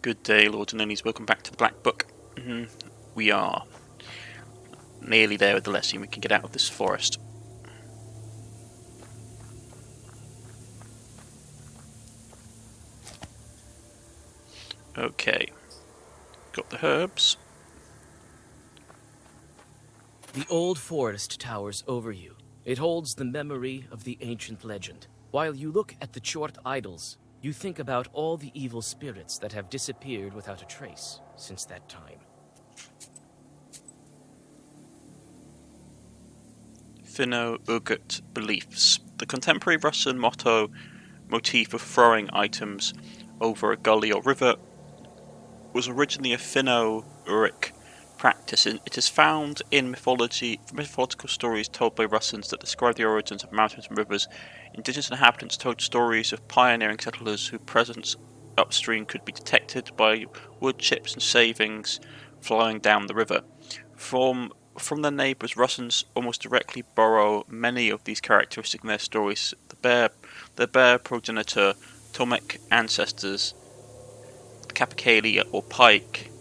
Good day, Lords and Ladies. Welcome back to the Black Book. We are nearly there with the lesson. We can get out of this forest. Okay. Got the herbs. The old forest towers over you. It holds the memory of the ancient legend. While you look at the short idols, you think about all the evil spirits that have disappeared without a trace since that time. Finno-Ugut beliefs. The contemporary Russian motif of throwing items over a gully or river was originally a Finno-Ugric practice. It is found in mythological stories told by Russians that describe the origins of mountains and rivers. Indigenous inhabitants told stories of pioneering settlers whose presence upstream could be detected by wood chips and shavings flying down the river. From their neighbours, Russians almost directly borrow many of these characteristics in their stories. The bear progenitor, Tomek ancestors, the Capercaillie or pike,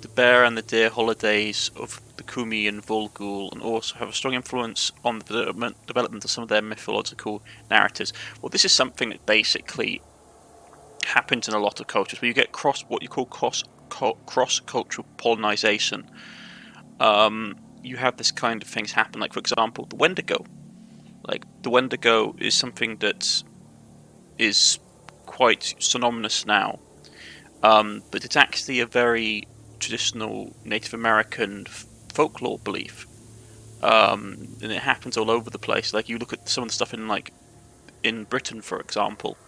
the bear and the deer holidays of the Kumi and Volgul, and also have a strong influence on the development of some of their mythological narratives. Well, this is something that basically happens in a lot of cultures, where you get what you call cross-cultural pollination. You have this kind of things happen, like for example, the Wendigo. Like the Wendigo is something that is quite synonymous now, but it's actually a very traditional Native American folklore belief, and it happens all over the place. Like you look at some of the stuff in Britain, for example.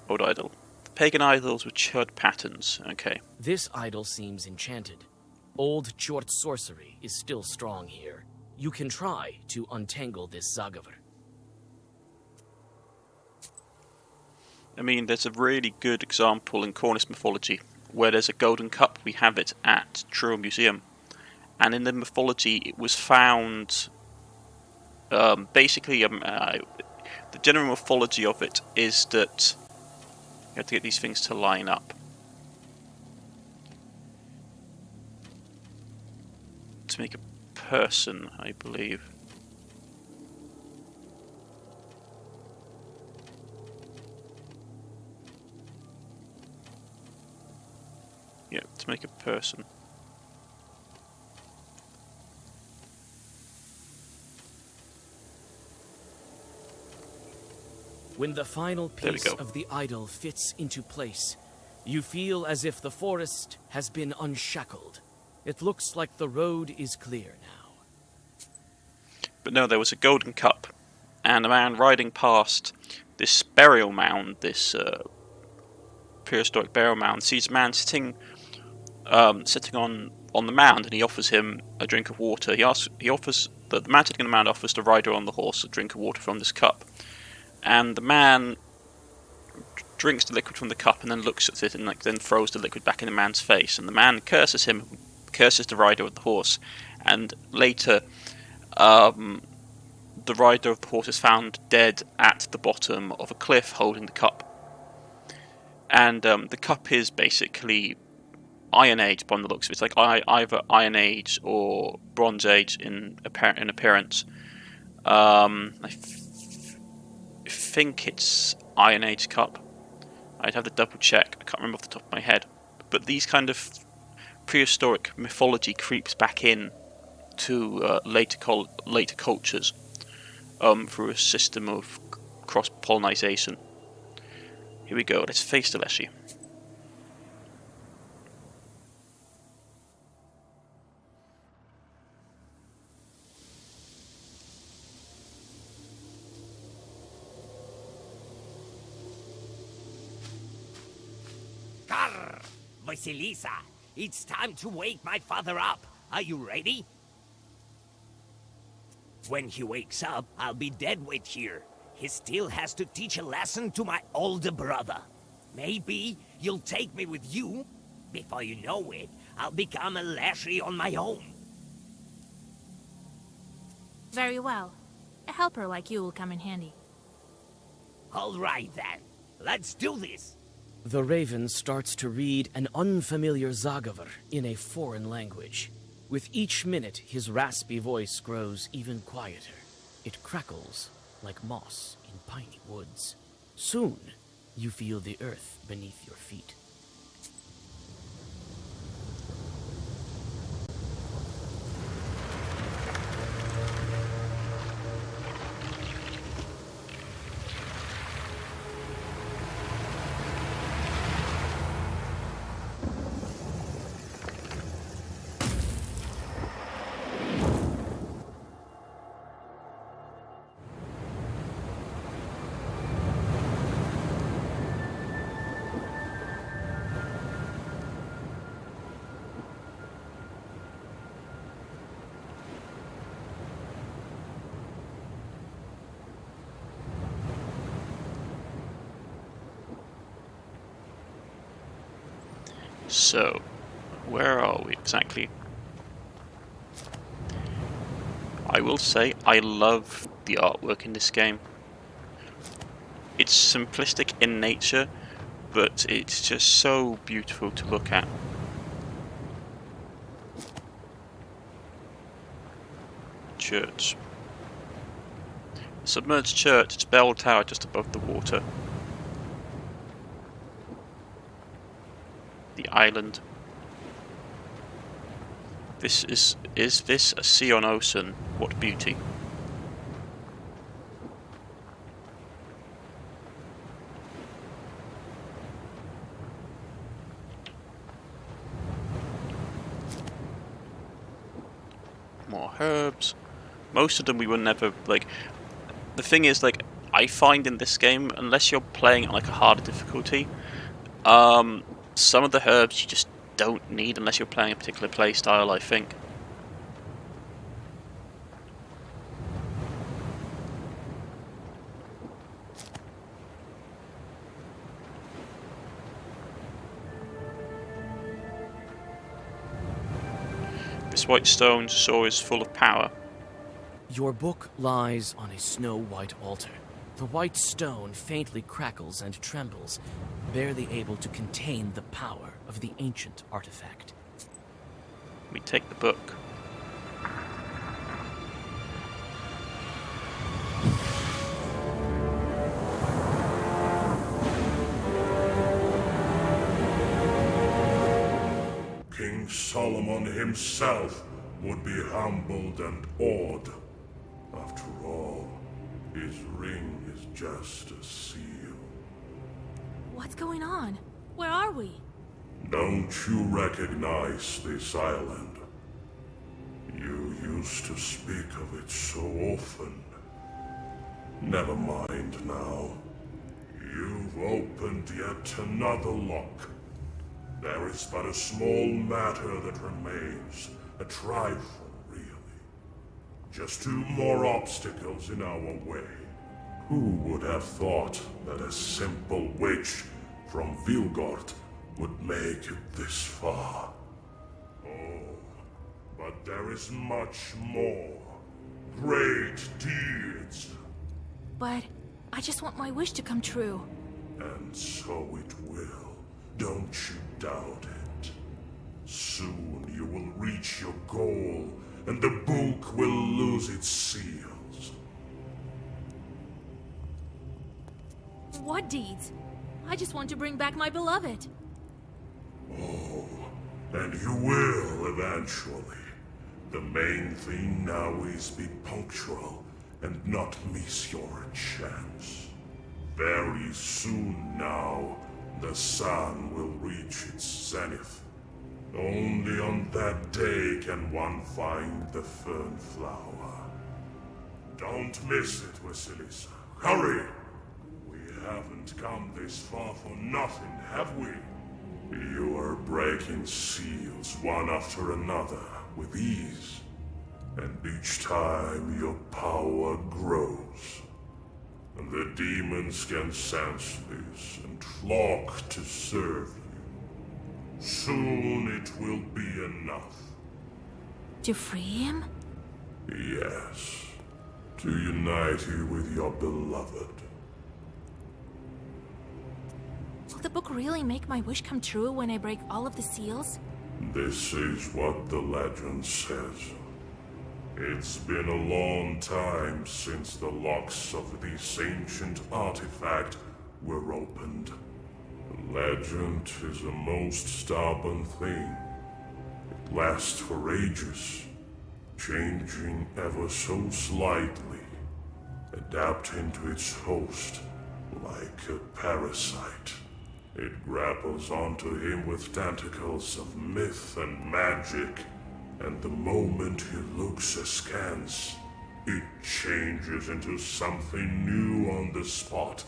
Old idol. The pagan idols with chud patterns. Okay. This idol seems enchanted. Old Chort sorcery is still strong here. You can try to untangle this Zagavar. I mean, there's a really good example in Cornish mythology where there's a golden cup. We have it at Truro Museum, and in the mythology it was found. Basically, the general mythology of it is that you have to get these things to line up. To make a person, I believe. Yeah, to make a person. When the final piece of the idol fits into place, you feel as if the forest has been unshackled. It looks like the road is clear now. But no, there was a golden cup, and a man riding past this burial mound, this prehistoric burial mound, sees a man sitting on the mound, and he offers him a drink of water. The man sitting on the mound offers the rider on the horse a drink of water from this cup, and the man drinks the liquid from the cup and then looks at it and then throws the liquid back in the man's face, and the man curses him. Curses the rider of the horse, and later the rider of the horse is found dead at the bottom of a cliff holding the cup. And the cup is basically Iron Age by the looks of it. It's like either Iron Age or Bronze Age in appearance. I think it's Iron Age cup. I'd have to double check. I can't remember off the top of my head. But these kind of prehistoric mythology creeps back in to later cultures through a system of cross-pollination. Here we go, let's face the Leshy. Grr! Vasilisa! It's time to wake my father up. Are you ready? When he wakes up, I'll be dead weight here. He still has to teach a lesson to my older brother. Maybe you'll take me with you. Before you know it, I'll become a Lashy on my own. Very well. A helper like you will come in handy. All right then. Let's do this. The raven starts to read an unfamiliar Zagavr in a foreign language. With each minute, his raspy voice grows even quieter. It crackles like moss in piney woods. Soon, you feel the earth beneath your feet. So, where are we exactly? I will say I love the artwork in this game. It's simplistic in nature, but it's just so beautiful to look at. Church. Submerged church, its bell tower just above the water. The island. Is this a sea on ocean? What beauty. More herbs. Most of them we were never, like, the thing is, like, I find in this game, unless you're playing at like a harder difficulty, some of the herbs you just don't need unless you're playing a particular play style, I think. This white stone sword is full of power. Your book lies on a snow-white altar. The white stone faintly crackles and trembles, barely able to contain the power of the ancient artifact. We take the book. King Solomon himself would be humbled and awed. After all, his ring is just a seal. What's going on? Where are we? Don't you recognize this island? You used to speak of it so often. Never mind now. You've opened yet another lock. There is but a small matter that remains. A trifle, really. Just 2 more obstacles in our way. Who would have thought that a simple witch from Vilgort would make it this far? Oh, but there is much more. Great deeds. But I just want my wish to come true. And so it will. Don't you doubt it. Soon you will reach your goal, and the book will lose its seals. What deeds? I just want to bring back my beloved. Oh, and you will eventually. The main thing now is be punctual and not miss your chance. Very soon now, the sun will reach its zenith. Only on that day can one find the fern flower. Don't miss it, Vasilisa. Hurry! We haven't come this far for nothing, have we? You are breaking seals one after another with ease. And each time your power grows. And the demons can sense this and flock to serve you. Soon it will be enough. To free him? Yes. To unite you with your beloved. Will the book really make my wish come true when I break all of the seals? This is what the legend says. It's been a long time since the locks of this ancient artifact were opened. The legend is a most stubborn thing. It lasts for ages, changing ever so slightly, adapting to its host like a parasite. It grapples onto him with tentacles of myth and magic, and the moment he looks askance, it changes into something new on the spot,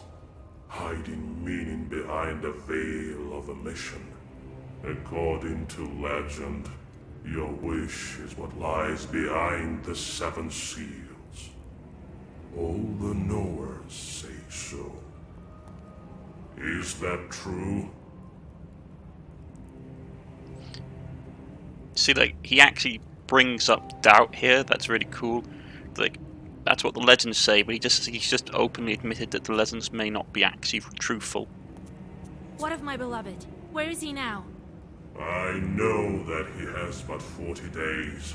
hiding meaning behind a veil of omission. According to legend, your wish is what lies behind the 7 seals. All the knowers say so. Is that true? See, like, he actually brings up doubt here. That's really cool. Like, that's what the legends say, but he's just openly admitted that the legends may not be actually truthful. What of my beloved? Where is he now? I know that he has but 40 days.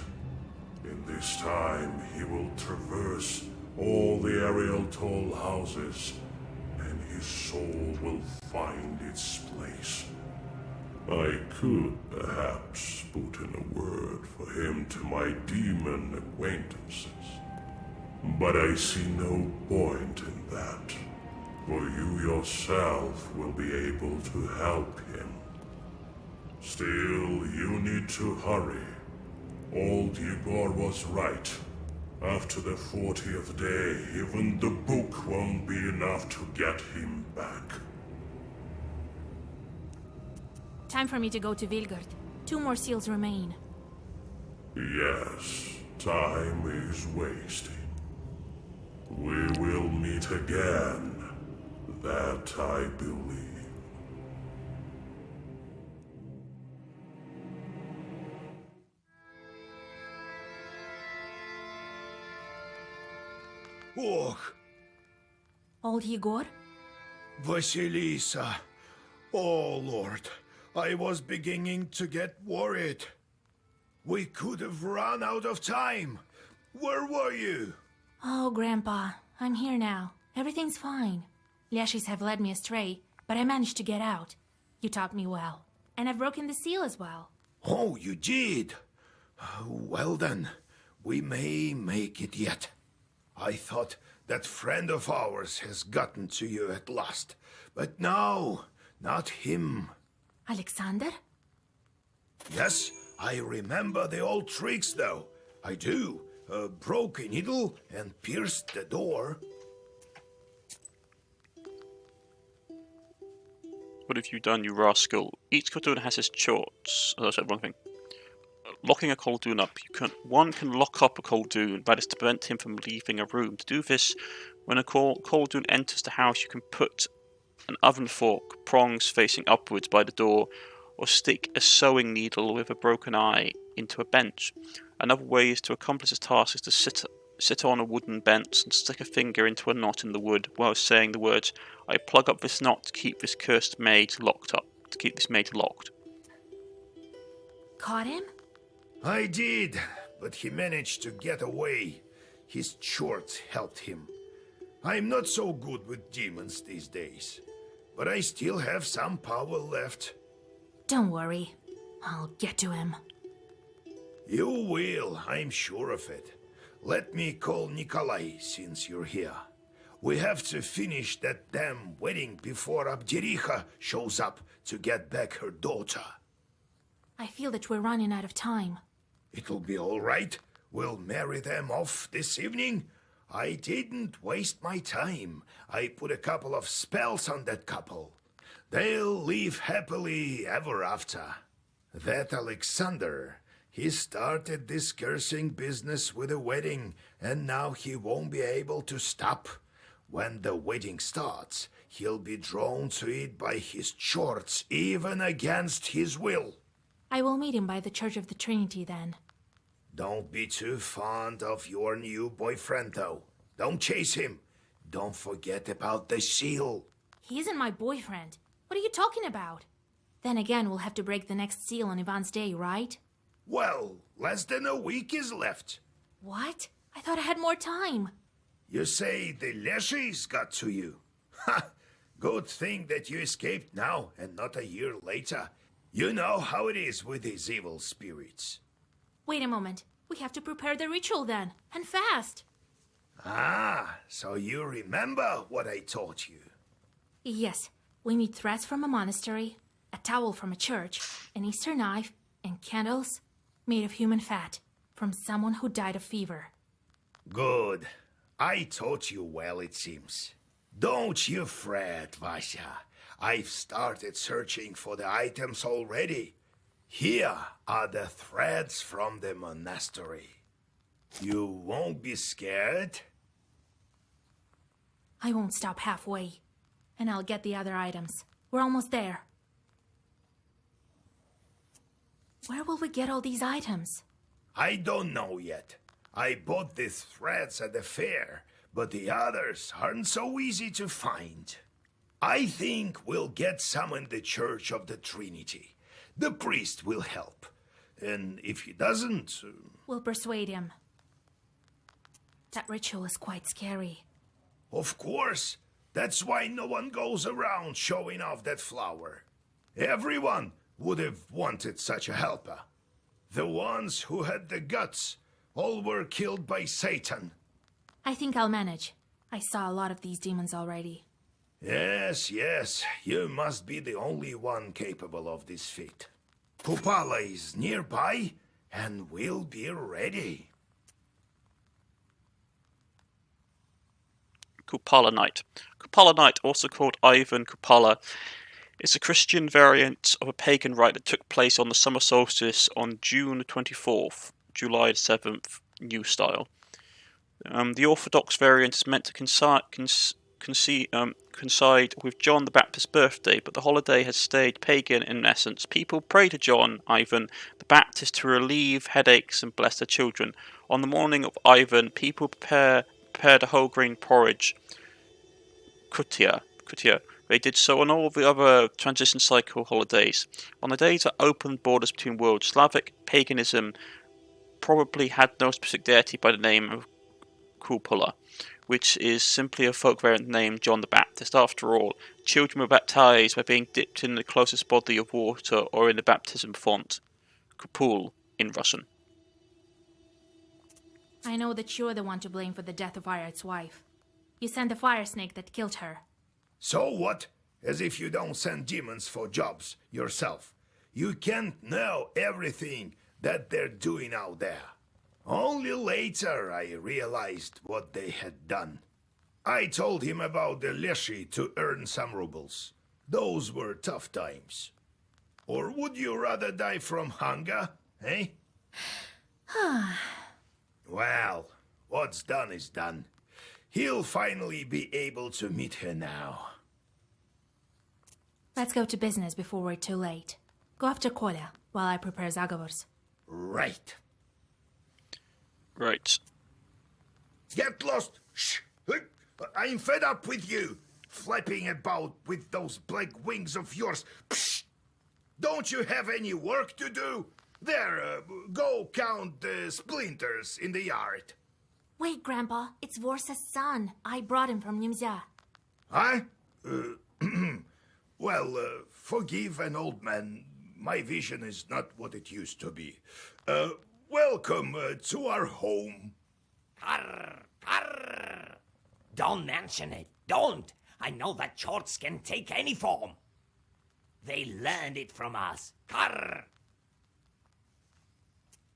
In this time, he will traverse all the Ariel Toll houses, and his soul will find its place. I could perhaps put in a word for him to my demon acquaintances, but I see no point in that, for you yourself will be able to help him. Still, you need to hurry. Old Igor was right. After the 40th day, even the book won't be enough to get him back. Time for me to go to Vilgard. 2 more seals remain. Yes, time is wasting. We will meet again. That I believe. Och, Old Igor? Vasilisa. Oh, Lord. I was beginning to get worried. We could have run out of time. Where were you? Oh, Grandpa. I'm here now. Everything's fine. Liashis have led me astray, but I managed to get out. You taught me well. And I've broken the seal as well. Oh, you did? Well then, we may make it yet. I thought that friend of ours has gotten to you at last. But no, not him. Alexander? Yes, I remember the old tricks though. I do. Broke a needle and pierced the door. What have you done, you rascal? Each Khaldun has his chores. Oh, I said wrong thing. Locking a Khaldun up. One can lock up a Khaldun, that is to prevent him from leaving a room. To do this, when a Khaldun enters the house, you can put an oven fork, prongs facing upwards by the door, or stick a sewing needle with a broken eye into a bench. Another way is to accomplish this task is to sit on a wooden bench and stick a finger into a knot in the wood while saying the words, "I plug up this knot to keep this cursed maid locked up." To keep this maid locked. Caught him? I did, but he managed to get away. His shorts helped him. I'm not so good with demons these days, but I still have some power left. Don't worry. I'll get to him. You will, I'm sure of it. Let me call Nikolai since you're here. We have to finish that damn wedding before Abdericha shows up to get back her daughter. I feel that we're running out of time. It'll be all right. We'll marry them off this evening. I didn't waste my time. I put a couple of spells on that couple. They'll live happily ever after. That Alexander, he started this cursing business with a wedding, and now he won't be able to stop. When the wedding starts, he'll be drawn to it by his shorts, even against his will. I will meet him by the Church of the Trinity then. Don't be too fond of your new boyfriend, though. Don't chase him. Don't forget about the seal. He isn't my boyfriend. What are you talking about? Then again, we'll have to break the next seal on Ivan's day, right? Well, less than a week is left. What? I thought I had more time. You say the Leshis got to you? Ha! Good thing that you escaped now and not a year later. You know how it is with these evil spirits. Wait a moment. We have to prepare the ritual then, and fast. Ah, so you remember what I taught you. Yes, we need threads from a monastery, a towel from a church, an Easter knife, and candles made of human fat from someone who died of fever. Good. I taught you well, it seems. Don't you fret, Vasya. I've started searching for the items already. Here are the threads from the monastery. You won't be scared? I won't stop halfway. And I'll get the other items. We're almost there. Where will we get all these items? I don't know yet. I bought these threads at the fair, but the others aren't so easy to find. I think we'll get some in the Church of the Trinity. The priest will help. And if he doesn't... We'll persuade him. That ritual is quite scary. Of course. That's why no one goes around showing off that flower. Everyone would have wanted such a helper. The ones who had the guts all were killed by Satan. I think I'll manage. I saw a lot of these demons already. Yes, you must be the only one capable of this feat. Kupala is nearby, and we'll be ready. Kupala-knight. Kupala-knight, also called Ivan Kupala, is a Christian variant of a pagan rite that took place on the summer solstice on June 24th, July 7th, New Style. The Orthodox variant is meant to coincide with John the Baptist's birthday, but the holiday has stayed pagan in essence. People pray to John, Ivan the Baptist, to relieve headaches and bless their children. On the morning of Ivan, people prepared a whole grain porridge, kutia. They did so on all the other transition cycle holidays. On the days that opened borders between worlds, Slavic paganism probably had no specific deity by the name of Kupala, which is simply a folk variant named John the Baptist. After all, children were baptized by being dipped in the closest body of water or in the baptism font, kupul in Russian. I know that you're the one to blame for the death of Ired's wife. You sent the fire snake that killed her. So what? As if you don't send demons for jobs yourself. You can't know everything that they're doing out there. Only later I realized what they had done. I told him about the Leshi to earn some rubles. Those were tough times. Or would you rather die from hunger, eh? Well, what's done is done. He'll finally be able to meet her now. Let's go to business before we're too late. Go after Kolya while I prepare Zagovors. Right. Right. Get lost! Shh! I'm fed up with you, flapping about with those black wings of yours. Psst! Don't you have any work to do? There, go count the splinters in the yard. Wait, Grandpa. It's Vorsa's son. I brought him from Nimzia. Huh? Well, forgive an old man. My vision is not what it used to be. Welcome to our home. Arr, arr. Don't mention it. Don't. I know that shorts can take any form. They learned it from us. Arr.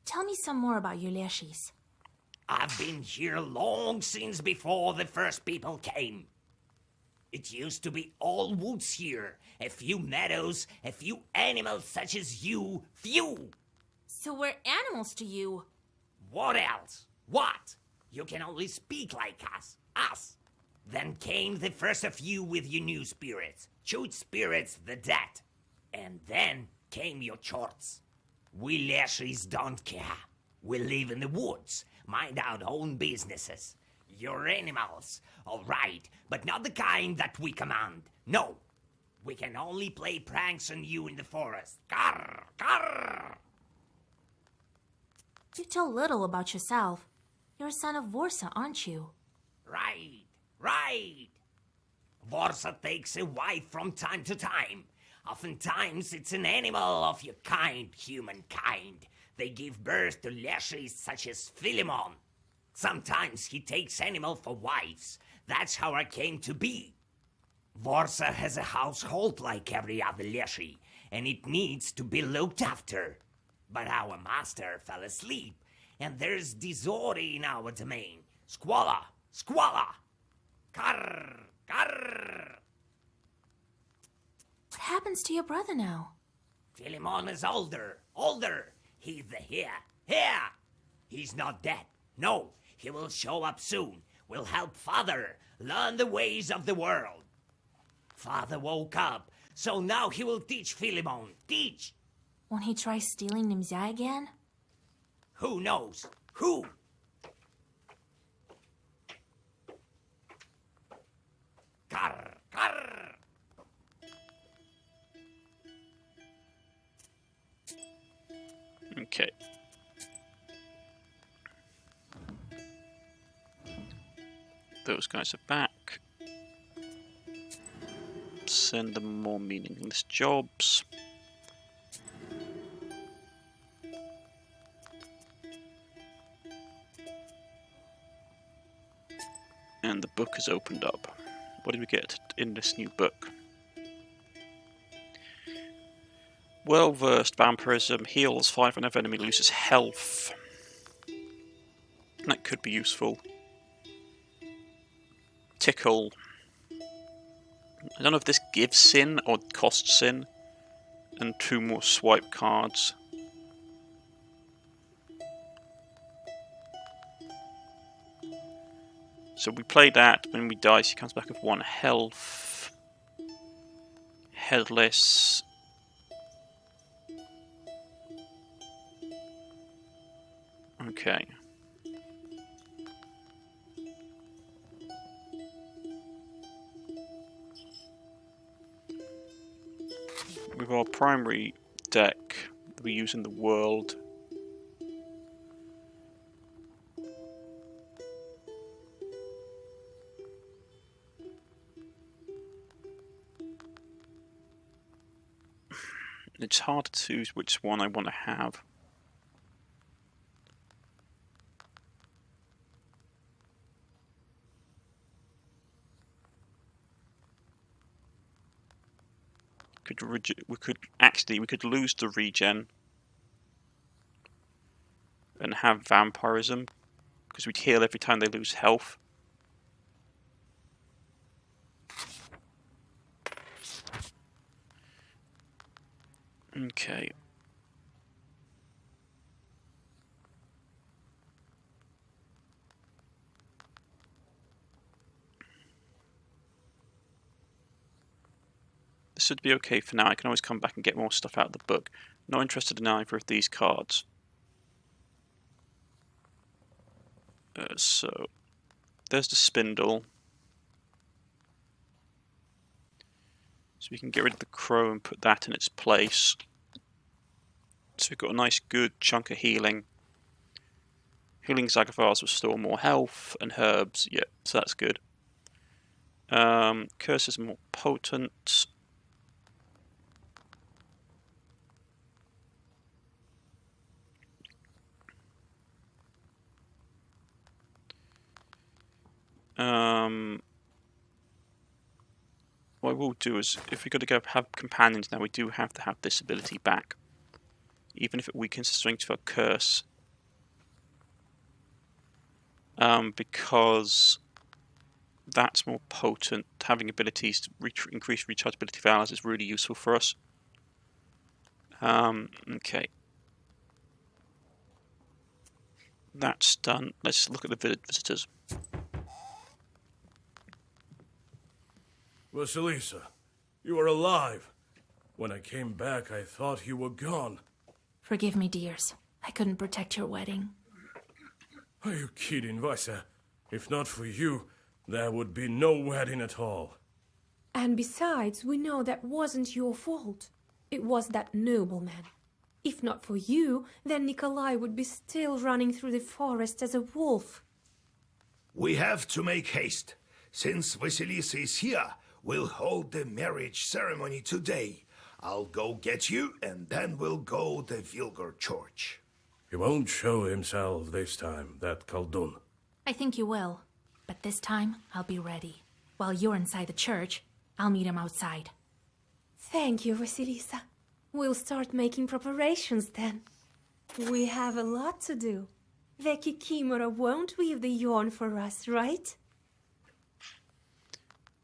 Tell me some more about your Leshis. I've been here long since before the first people came. It used to be all woods here, a few meadows, a few animals such as you, few. So we're animals to you. What else? What? You can only speak like us. Then came the first of you with your new spirits, chewed spirits, the dead. And then came your chorts. We Leshis don't care. We live in the woods, mind our own businesses. You're animals, all right, but not the kind that we command. No, We can only play pranks on you in the forest. Grr, grr. You tell little about yourself. You're a son of Vorsa, aren't you? Right, right. Vorsa takes a wife from time to time. Oftentimes it's an animal of your kind, humankind. They give birth to leshies such as Philemon. Sometimes he takes animal for wives. That's how I came to be. Vorsa has a household like every other leshie, and it needs to be looked after. But our master fell asleep, and there's disorder in our domain. Squalor, squalor. Grr, grr. What happens to your brother now? Philemon is older. He's the here. He's not dead. No, he will show up soon. We'll help Father learn the ways of the world. Father woke up, so now he will teach Philemon. Teach! Won't he try stealing Nimzia again? Who knows? Who? Grr, grr. Okay. Those guys are back. Send them more meaningless jobs. And the book has opened up. What did we get in this new book? Well-versed vampirism, heals 5 whenever enemy loses health. That could be useful. Tickle. I don't know if this gives sin or costs sin. And 2 more swipe cards. So we play that, when we die she comes back with 1 health. Headless. Okay. With our primary deck that we use in the world, it's hard to choose which one I want to have. We could lose the regen and have vampirism because we'd heal every time they lose health. Okay. This should be okay for now. I can always come back and get more stuff out of the book. Not interested in either of these cards. So, there's the spindle. So we can get rid of the crow and put that in its place. So we've got a nice good chunk of healing. Healing Zagavars will restore more health, and herbs, yeah, so that's good. Curse is more potent. What I will do is, if we're going to go have companions now, we do have to have this ability back. Even if it weakens the strength of a curse. Because that's more potent. Having abilities to increase rechargeability of allies is really useful for us. Okay. That's done. Let's look at the visitors. Vasilisa, you are alive. When I came back, I thought you were gone. Forgive me, dears. I couldn't protect your wedding. Are you kidding, Vasa? If not for you, there would be no wedding at all. And besides, we know that wasn't your fault. It was that nobleman. If not for you, then Nikolai would be still running through the forest as a wolf. We have to make haste. Since Vasilisa is here, we'll hold the marriage ceremony today. I'll go get you, and then we'll go to Vilgar Church. He won't show himself this time, that Khaldun. I think you will. But this time, I'll be ready. While you're inside the church, I'll meet him outside. Thank you, Vasilisa. We'll start making preparations then. We have a lot to do. The Kikimora won't weave the yarn for us, right?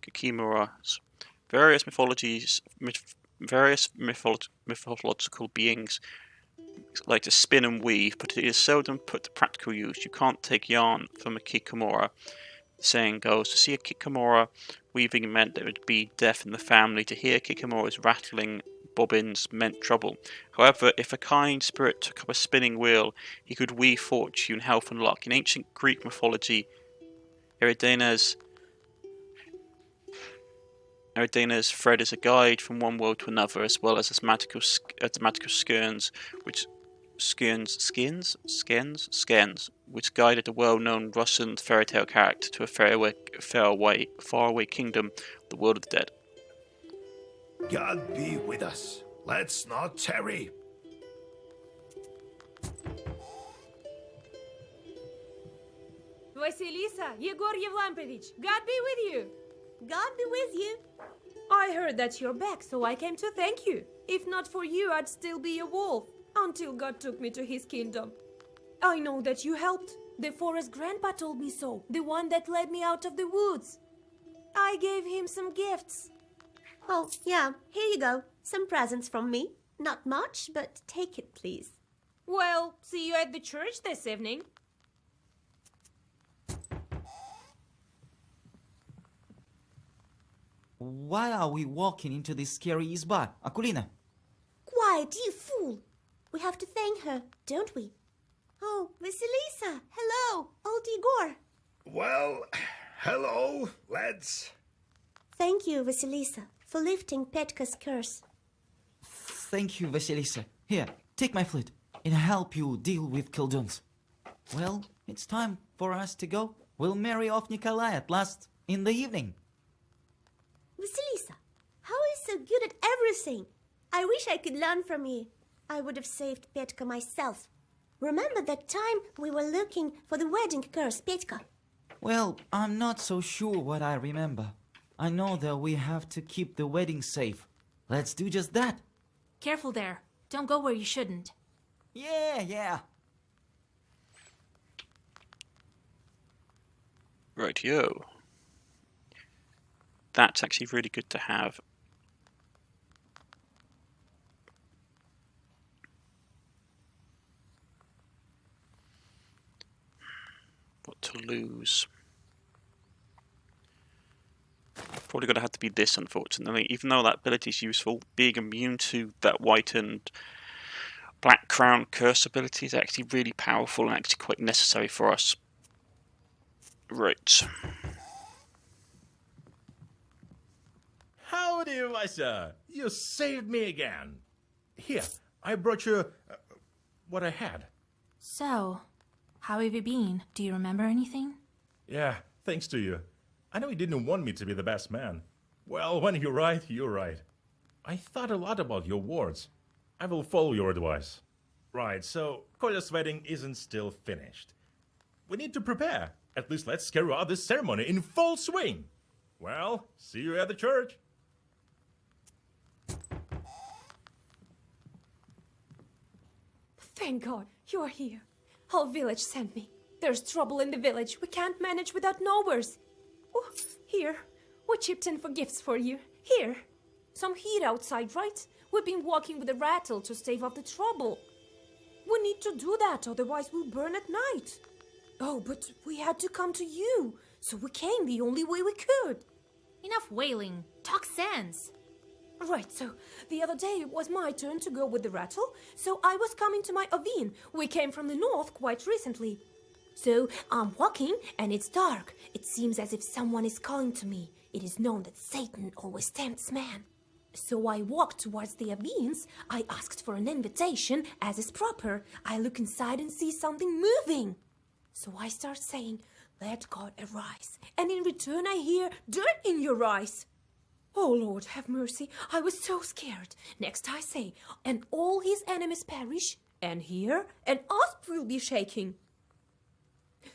Kikimoras. Various mythological beings like to spin and weave, but it is seldom put to practical use. You can't take yarn from a Kikimora. The saying goes, to see a Kikimora weaving meant there would be death in the family. To hear Kikimoras rattling bobbins meant trouble. However, if a kind spirit took up a spinning wheel, he could weave fortune, health and luck. In ancient Greek mythology, Eridanes' thread is a guide from one world to another, as well as its magical skeins, which guided a well-known Russian fairy tale character to a faraway kingdom, the world of the dead. God be with us. Let's not tarry. Vasilisa, Yegor Yevlampovich, God be with you. God be with you. I heard that you're back, so I came to thank you. If not for you, I'd still be a wolf, until God took me to his kingdom. I know that you helped. The forest grandpa told me so, the one that led me out of the woods. I gave him some gifts. Oh, yeah, here you go. Some presents from me. Not much, but take it, please. Well, see you at the church this evening. Why are we walking into this scary izba, Akulina? Quiet, you fool! We have to thank her, don't we? Oh, Vasilisa! Hello, old Igor! Well, hello, lads. Thank you, Vasilisa, for lifting Petka's curse. Thank you, Vasilisa. Here, take my flute, and help you deal with Khalduns. Well, it's time for us to go. We'll marry off Nikolai at last in the evening. Vasilisa, how are you so good at everything? I wish I could learn from you. I would have saved Petka myself. Remember that time we were looking for the wedding curse, Petka? Well, I'm not so sure what I remember. I know that we have to keep the wedding safe. Let's do just that. Careful there. Don't go where you shouldn't. Yeah. Rightio. That's actually really good to have. What to lose? Probably going to have to be this, unfortunately. Even though that ability is useful, being immune to that white and black crown curse ability is actually really powerful and actually quite necessary for us. Right. Howdy, Vasa! You saved me again. Here, I brought you what I had. So, how have you been? Do you remember anything? Yeah, thanks to you. I know you didn't want me to be the best man. Well, when you're right, you're right. I thought a lot about your words. I will follow your advice. Right, so Kolya's wedding isn't still finished. We need to prepare. At least let's carry out this ceremony in full swing. Well, see you at the church. Thank God, you're here. Whole village sent me. There's trouble in the village. We can't manage without knowers. Oh, here. We chipped in for gifts for you. Here. Some heat outside, right? We've been walking with a rattle to stave off the trouble. We need to do that, otherwise we'll burn at night. Oh, but we had to come to you, so we came the only way we could. Enough wailing. Talk sense. Right, so the other day it was my turn to go with the rattle, so I was coming to my Ovin. We came from the north quite recently. So I'm walking and it's dark. It seems as if someone is calling to me. It is known that Satan always tempts man. So I walked towards the Avines. I asked for an invitation, as is proper. I look inside and see something moving. So I start saying, "Let God arise." And in return I hear, "Dirt in your eyes." Oh, Lord, have mercy. I was so scared. Next I say, "And all his enemies perish, and here an asp will be shaking."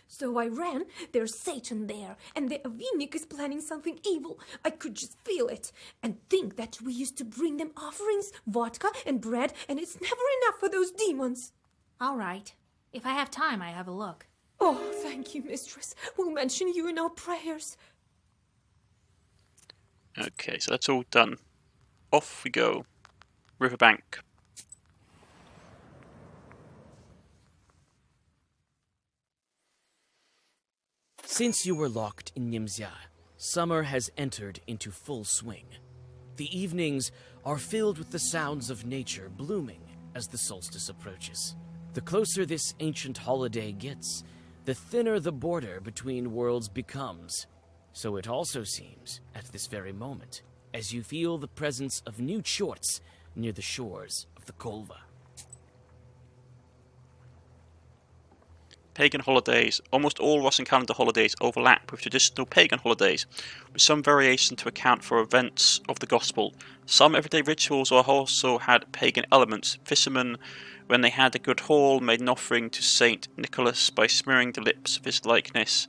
So I ran. There's Satan there, and the Avinik is planning something evil. I could just feel it. And think that we used to bring them offerings, vodka and bread, and it's never enough for those demons. All right. If I have time, I have a look. Oh, thank you, mistress. We'll mention you in our prayers. Okay, so that's all done. Off we go. Riverbank. Since you were locked in Nimzia, summer has entered into full swing. The evenings are filled with the sounds of nature blooming as the solstice approaches. The closer this ancient holiday gets, the thinner the border between worlds becomes. So it also seems at this very moment, as you feel the presence of new chorts near the shores of the Kolva. Pagan holidays. Almost all Russian calendar holidays overlap with traditional pagan holidays, with some variation to account for events of the gospel. Some everyday rituals also had pagan elements. Fishermen, when they had a good haul, made an offering to Saint Nicholas by smearing the lips of his likeness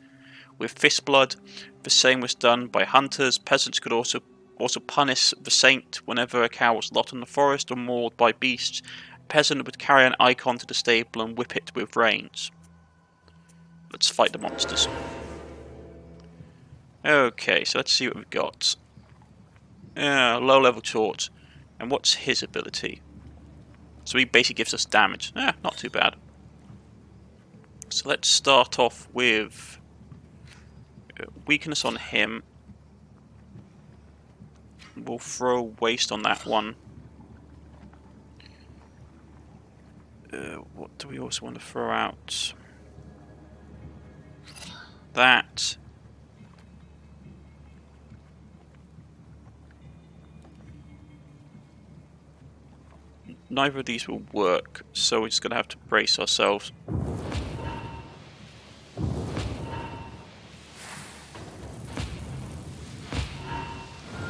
with fish blood. The same was done by hunters. Peasants could also punish the saint whenever a cow was lost in the forest or mauled by beasts. A peasant would carry an icon to the stable and whip it with reins. Let's fight the monsters. Okay, so let's see what we've got. Low level Chort. And what's his ability? So he basically gives us damage. Not too bad. So let's start off with weakness on him. We'll throw waste on that one. What do we also want to throw out? That. Neither of these will work, so we're just going to have to brace ourselves.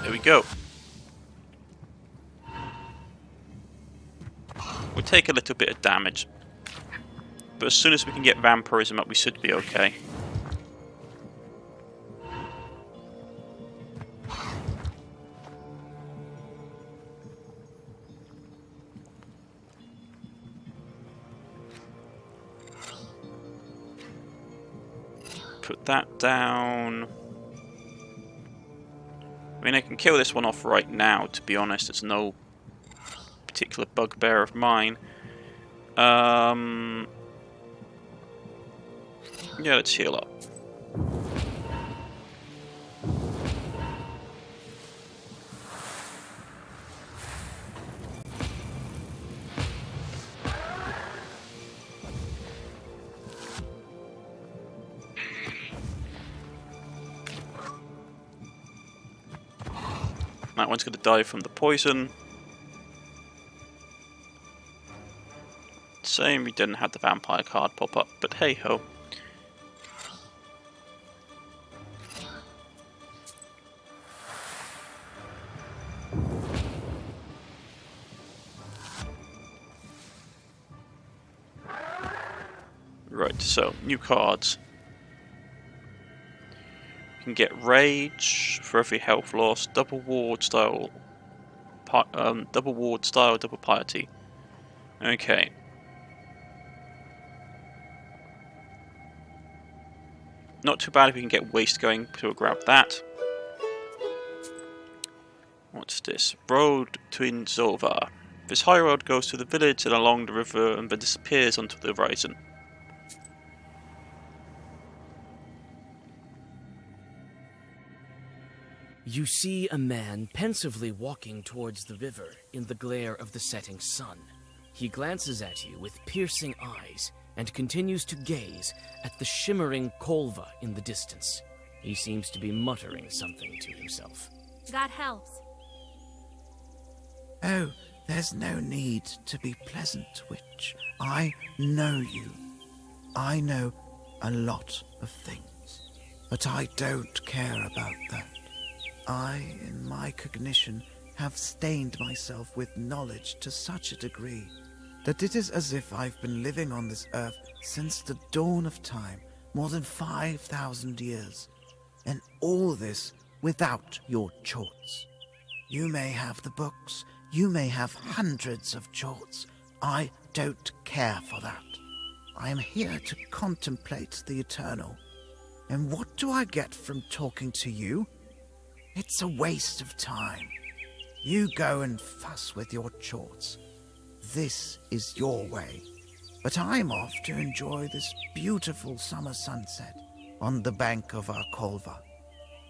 There we go. We'll take a little bit of damage, but as soon as we can get vampirism up, we should be okay. Put that down. I mean, I can kill this one off right now, to be honest. It's no particular bugbear of mine. Yeah, let's heal up. That one's going to die from the poison. Same, we didn't have the vampire card pop up, but hey ho. Right, so new cards. You can get Rage for every health loss, double ward style, double piety. Okay. Not too bad if we can get waste going, so we'll grab that. What's this? Road to Inzova. This high road goes to the village and along the river and then disappears onto the horizon. You see a man pensively walking towards the river in the glare of the setting sun. He glances at you with piercing eyes and continues to gaze at the shimmering Kolva in the distance. He seems to be muttering something to himself. God helps. Oh, there's no need to be pleasant, witch. I know you. I know a lot of things, but I don't care about that. I, in my cognition, have stained myself with knowledge to such a degree that it is as if I've been living on this earth since the dawn of time, more than 5,000 years, and all this without your chorts. You may have the books, you may have hundreds of chorts. I don't care for that. I am here to contemplate the eternal. And what do I get from talking to you? It's a waste of time. You go and fuss with your chorts. This is your way. But I'm off to enjoy this beautiful summer sunset on the bank of our Kolva.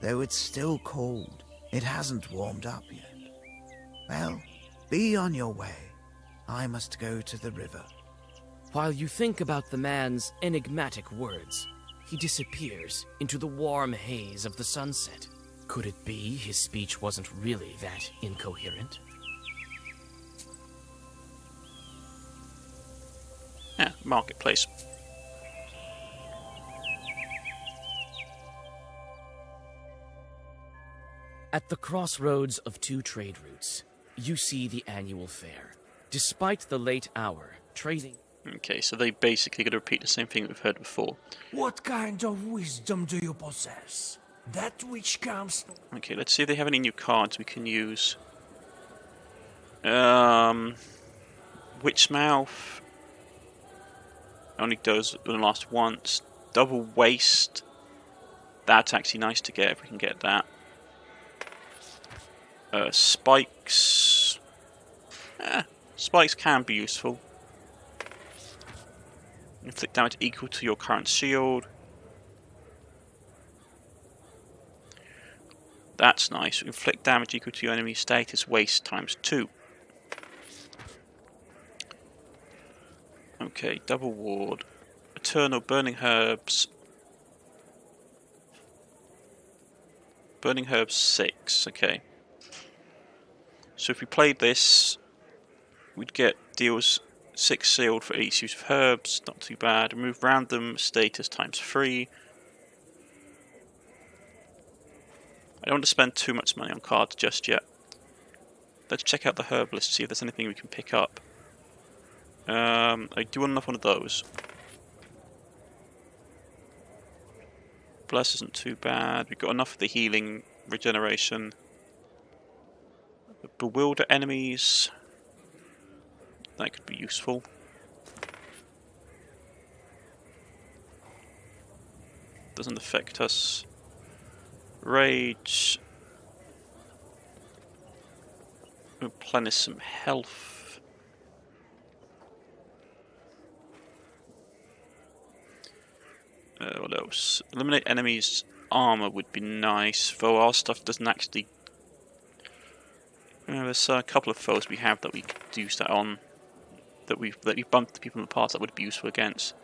Though it's still cold, it hasn't warmed up yet. Well, be on your way. I must go to the river. While you think about the man's enigmatic words, he disappears into the warm haze of the sunset. Could it be his speech wasn't really that incoherent? Yeah, marketplace. At the crossroads of two trade routes, you see the annual fair. Despite the late hour, trading... Okay, so they basically going to repeat the same thing we've heard before. What kind of wisdom do you possess? That which comes... Okay, let's see if they have any new cards we can use. Witchmouth. Only does it last once. Double waste. That's actually nice to get if we can get that. Spikes. Spikes can be useful. Inflict damage equal to your current shield. That's nice. Inflict damage equal to your enemy status waste times 2. Okay, double ward. Eternal burning herbs. Burning herbs 6, okay. So if we played this, we'd get deals 6 sealed for each use of herbs, not too bad. Remove random status times 3. I don't want to spend too much money on cards just yet. Let's check out the herb list, see if there's anything we can pick up. I do want enough one of those. Bless isn't too bad. We've got enough of the healing regeneration. Bewilder enemies. That could be useful. Doesn't affect us. Rage. Replenish some health. What else? Eliminate enemies' armor would be nice, though our stuff doesn't actually... there's a couple of foes we have that we could use that on. That we've bumped the people in the past that would be useful against.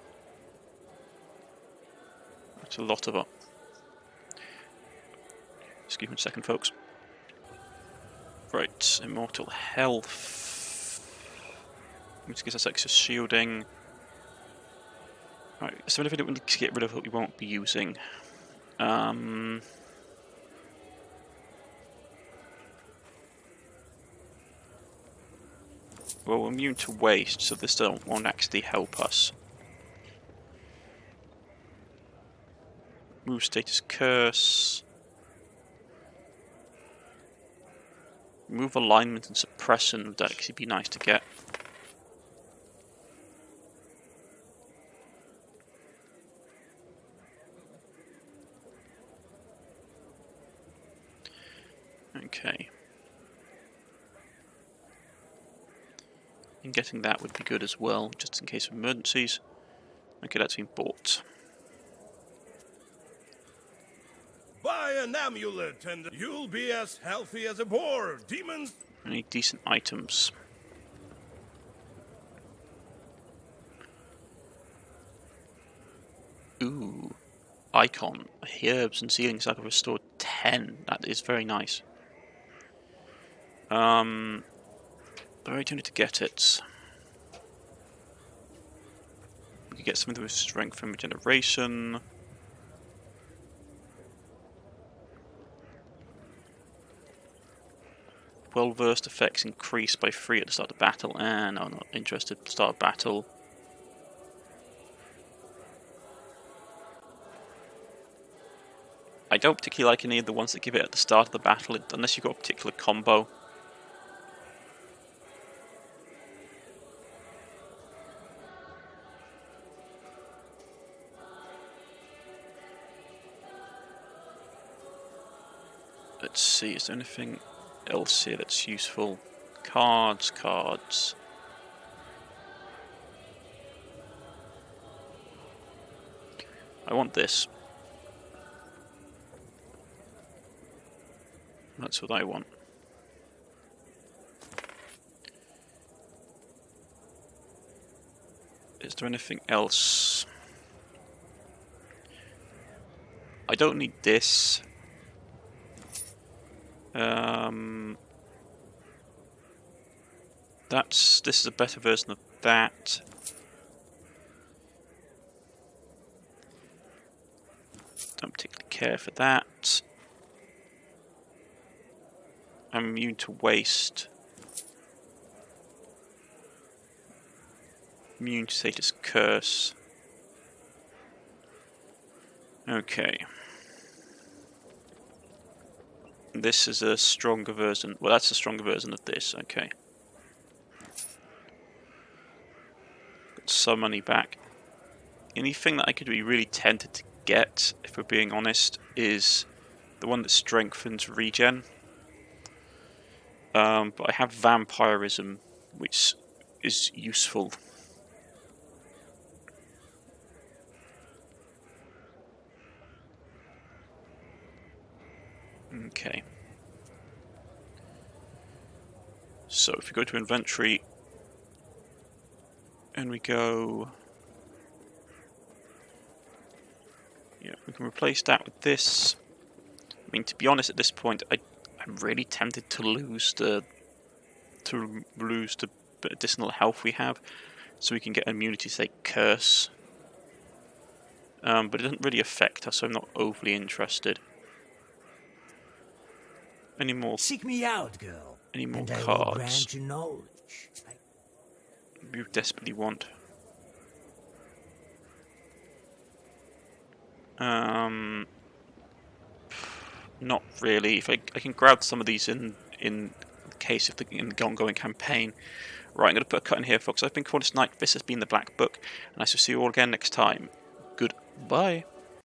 That's a lot of it. Just give me a second, folks. Right, immortal health. Which gives us extra shielding. Right, so if we don't want to get rid of what we won't be using. Well, we're immune to waste, so this won't actually help us. Move status curse. Move alignment and suppression would actually be nice to get. Okay. And getting that would be good as well, just in case of emergencies. Okay, that's been bought. Buy an amulet and you'll be as healthy as a boar, demons! I need decent items. Ooh. icon. Herbs and sealing cycle restored 10. That is very nice. But I do need to get it. We could get something with strength and regeneration. Well-versed effects increased by 3 at the start of battle. No, I'm not interested. Start of battle. I don't particularly like any of the ones that give it at the start of the battle, unless you've got a particular combo. Let's see, is there anything else here that's useful? Cards. I want this. That's what I want. Is there anything else? I don't need this. This is a better version of that. Don't particularly care for that. I'm immune to waste. Immune to status curse. Okay. This is a stronger version. Well, that's a stronger version of this. Okay. Got some money back. Anything that I could be really tempted to get, if we're being honest, is the one that strengthens regen. But I have vampirism, which is useful. Okay. So if we go to inventory and we go, yeah, we can replace that with this. I mean, to be honest, at this point, I'm really tempted to lose the additional health we have, so we can get immunity to, say, curse. But it doesn't really affect us, so I'm not overly interested. Any more? Seek me out, girl. Any more and I will cards? grant you knowledge. We desperately want. Not really. If I can grab some of these in case of in the ongoing campaign. Right, I'm going to put a cut in here, folks. I've been Cornish-knight. This has been the Black Book, and I shall see you all again next time. Goodbye.